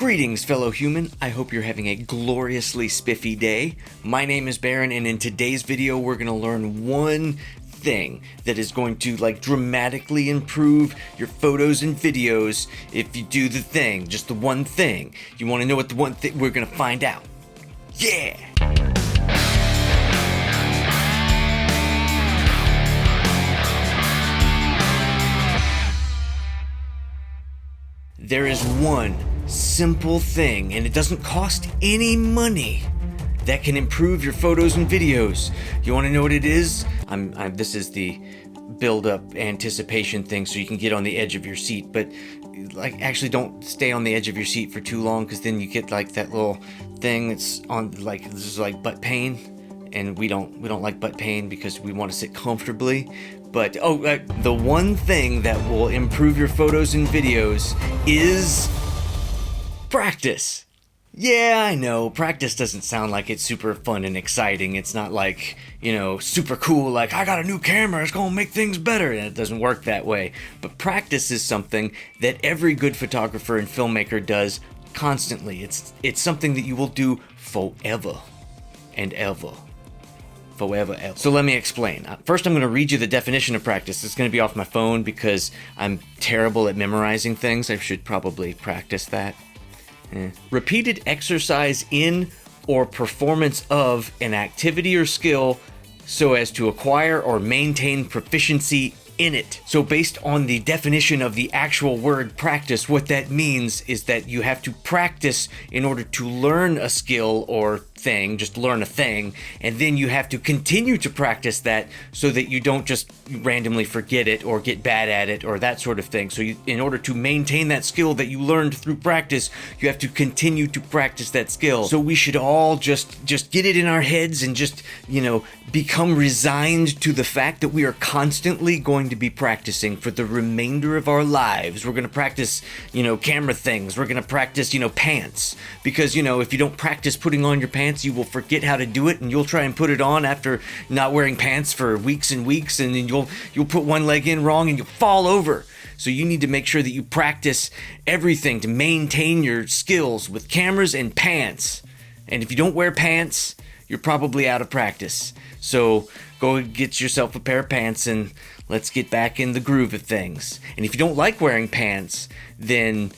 Greetings, fellow human. I hope you're having a gloriously spiffy day. My name is Barron, and in today's video, we're going to learn one thing that is going to dramatically improve your photos and videos if you do the thing, just the one thing. You want to know what the one thing? We're going to find out. Yeah! There is one simple thing, and it doesn't cost any money, that can improve your photos and videos. You want to know what it is? This is the build-up anticipation thing, so you can get on the edge of your seat. But actually, don't stay on the edge of your seat for too long, because then you get that little thing that's on this is butt pain, and we don't like butt pain because we want to sit comfortably. But the one thing that will improve your photos and videos is practice. Yeah, I know, practice doesn't sound like it's super fun and exciting. It's not super cool, I got a new camera, it's gonna make things better. And it doesn't work that way. But practice is something that every good photographer and filmmaker does constantly. It's something that you will do forever and ever. Forever else. So let me explain. First, I'm going to read you the definition of practice. It's going to be off my phone because I'm terrible at memorizing things. I should probably practice that. Repeated exercise in or performance of an activity or skill so as to acquire or maintain proficiency in it. So based on the definition of the actual word practice, what that means is that you have to practice in order to learn a skill or thing, just learn a thing, and then you have to continue to practice that so that you don't just randomly forget it or get bad at it or that sort of thing. So in order to maintain that skill that you learned through practice, you have to continue to practice that skill. So we should all just get it in our heads and just, become resigned to the fact that we are constantly going to be practicing for the remainder of our lives. We're going to practice, camera things. We're going to practice, pants. Because, if you don't practice putting on your pants, you will forget how to do it, and you'll try and put it on after not wearing pants for weeks and weeks, and then you'll put one leg in wrong and you'll fall over. So you need to make sure that you practice everything to maintain your skills with cameras and pants. And if you don't wear pants, you're probably out of practice. So go get yourself a pair of pants and let's get back in the groove of things. And if you don't like wearing pants, then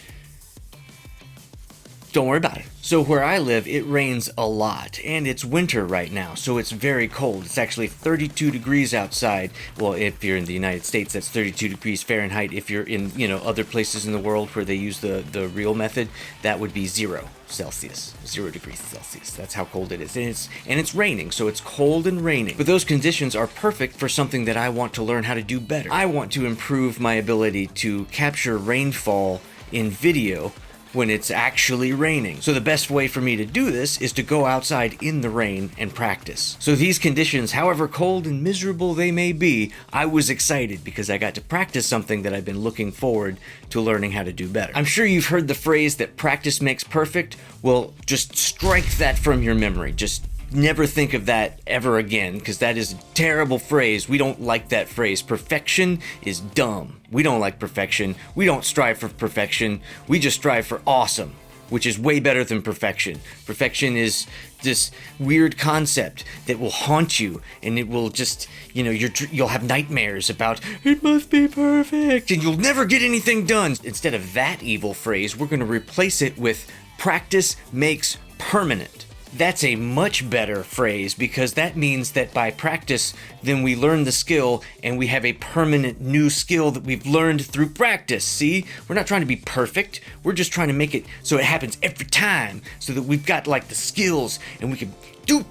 don't worry about it. So where I live, it rains a lot, and it's winter right now, so it's very cold. It's actually 32 degrees outside. Well, if you're in the United States, that's 32 degrees Fahrenheit. If you're in, other places in the world where they use the real method, that would be 0 Celsius, 0 degrees Celsius. That's how cold it is. And it's raining, so it's cold and raining. But those conditions are perfect for something that I want to learn how to do better. I want to improve my ability to capture rainfall in video when it's actually raining. So the best way for me to do this is to go outside in the rain and practice. So these conditions, however cold and miserable they may be, I was excited because I got to practice something that I've been looking forward to learning how to do better. I'm sure you've heard the phrase that practice makes perfect. Well, just strike that from your memory. Just never think of that ever again, because that is a terrible phrase. We don't like that phrase. Perfection is dumb. We don't like perfection. We don't strive for perfection. We just strive for awesome, which is way better than perfection. Perfection is this weird concept that will haunt you, and it will just, you'll have nightmares about, it must be perfect, and you'll never get anything done. Instead of that evil phrase, we're going to replace it with practice makes permanent. That's a much better phrase, because that means that by practice, then we learn the skill and we have a permanent new skill that we've learned through practice. See, we're not trying to be perfect. We're just trying to make it so it happens every time, so that we've got the skills and we can do,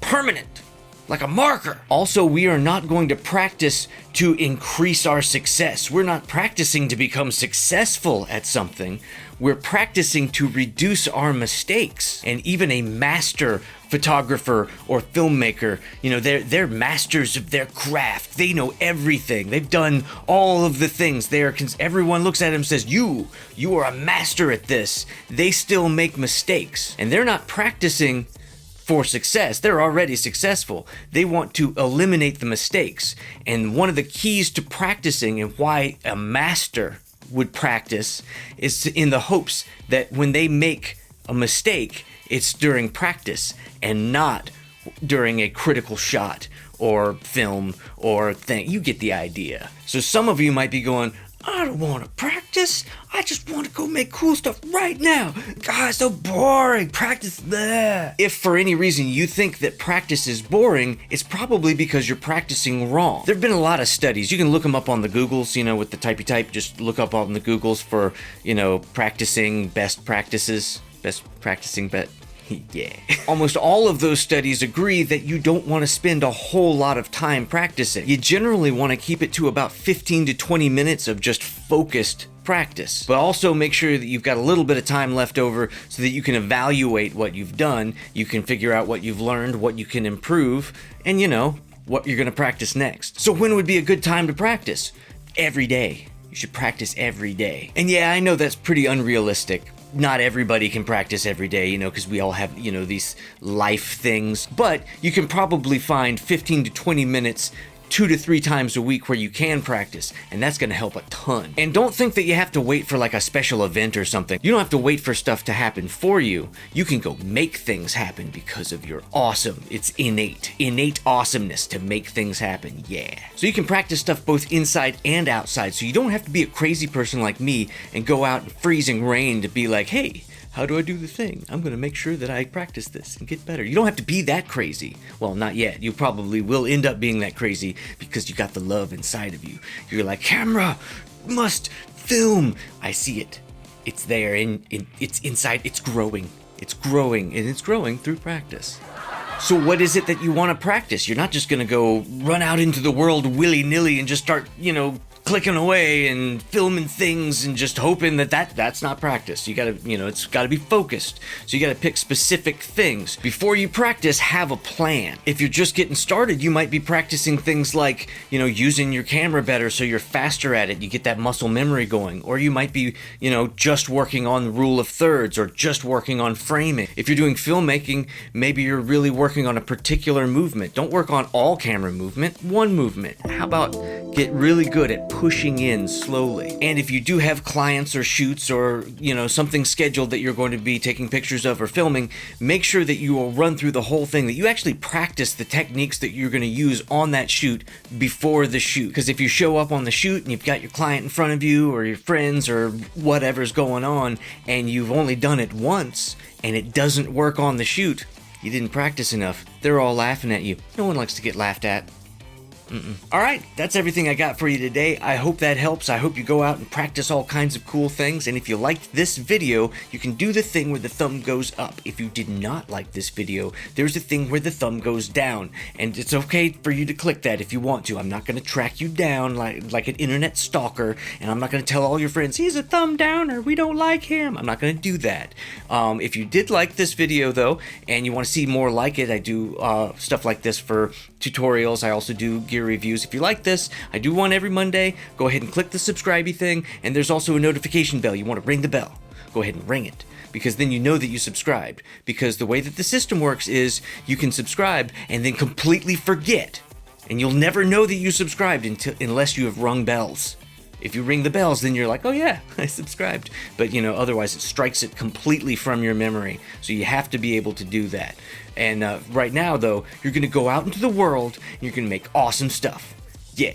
permanent. Like a marker. Also, we are not going to practice to increase our success. We're not practicing to become successful at something. We're practicing to reduce our mistakes. And even a master photographer or filmmaker, they're masters of their craft. They know everything. They've done all of the things. Everyone looks at them and says, you are a master at this. They still make mistakes. And they're not practicing for success. They're already successful. They want to eliminate the mistakes. And one of the keys to practicing, and why a master would practice is in the hopes that when they make a mistake, it's during practice and not during a critical shot or film or thing. You get the idea. So some of you might be going, I don't want to practice. I just want to go make cool stuff right now. God, it's so boring. Practice there. If for any reason you think that practice is boring, it's probably because you're practicing wrong. There have been a lot of studies. You can look them up on the Googles, with the typey type. Just look up on the Googles for, practicing best practices. Best practicing bet. Yeah. Almost all of those studies agree that you don't want to spend a whole lot of time practicing. You generally want to keep it to about 15 to 20 minutes of just focused practice. But also make sure that you've got a little bit of time left over so that you can evaluate what you've done, you can figure out what you've learned, what you can improve, and what you're going to practice next. So when would be a good time to practice? Every day. You should practice every day. And yeah, I know that's pretty unrealistic. Not everybody can practice every day, because we all have, these life things. But you can probably find 15 to 20 minutes 2 to 3 times a week where you can practice, and that's going to help a ton. And don't think that you have to wait for like a special event or something. You don't have to wait for stuff to happen for you. You can go make things happen because of your awesome. It's innate awesomeness to make things happen. Yeah. So you can practice stuff both inside and outside. So you don't have to be a crazy person like me and go out in freezing rain to be like, hey, how do I do the thing? I'm going to make sure that I practice this and get better. You don't have to be that crazy. Well, not yet. You probably will end up being that crazy because you got the love inside of you. You're like, camera, must film. I see it. It's there and it's inside. It's growing. It's growing, and it's growing through practice. So what is it that you want to practice? You're not just going to go run out into the world willy-nilly and just start, clicking away and filming things and just hoping that's not practice. You gotta, it's gotta be focused. So you gotta pick specific things. Before you practice, have a plan. If you're just getting started, you might be practicing things like, using your camera better so you're faster at it. You get that muscle memory going. Or you might be, just working on the rule of thirds or just working on framing. If you're doing filmmaking, maybe you're really working on a particular movement. Don't work on all camera movement, one movement. How about get really good at pushing in slowly? And if you do have clients or shoots or, something scheduled that you're going to be taking pictures of or filming, make sure that you will run through the whole thing, that you actually practice the techniques that you're going to use on that shoot before the shoot. Because if you show up on the shoot and you've got your client in front of you or your friends or whatever's going on and you've only done it once and it doesn't work on the shoot, you didn't practice enough. They're all laughing at you. No one likes to get laughed at. Alright, that's everything I got for you today. I hope that helps. I hope you go out and practice all kinds of cool things. And if you liked this video, you can do the thing where the thumb goes up. If you did not like this video, there's a thing where the thumb goes down. And it's okay for you to click that if you want to. I'm not going to track you down like an internet stalker. And I'm not going to tell all your friends, he's a thumb downer, we don't like him. I'm not going to do that. If you did like this video, though, and you want to see more like it, I do stuff like this for tutorials. I also do gear reviews. If you like this, I do one every Monday. Go ahead and click the subscribe-y thing, and there's also a notification bell. You want to ring the bell. Go ahead and ring it, because then you know that you subscribed. Because the way that the system works is you can subscribe and then completely forget, and you'll never know that you subscribed unless you have rung bells. If you ring the bells, then you're like, oh yeah, I subscribed. But, otherwise it strikes it completely from your memory. So you have to be able to do that. And right now, though, you're going to go out into the world and you're going to make awesome stuff. Yeah.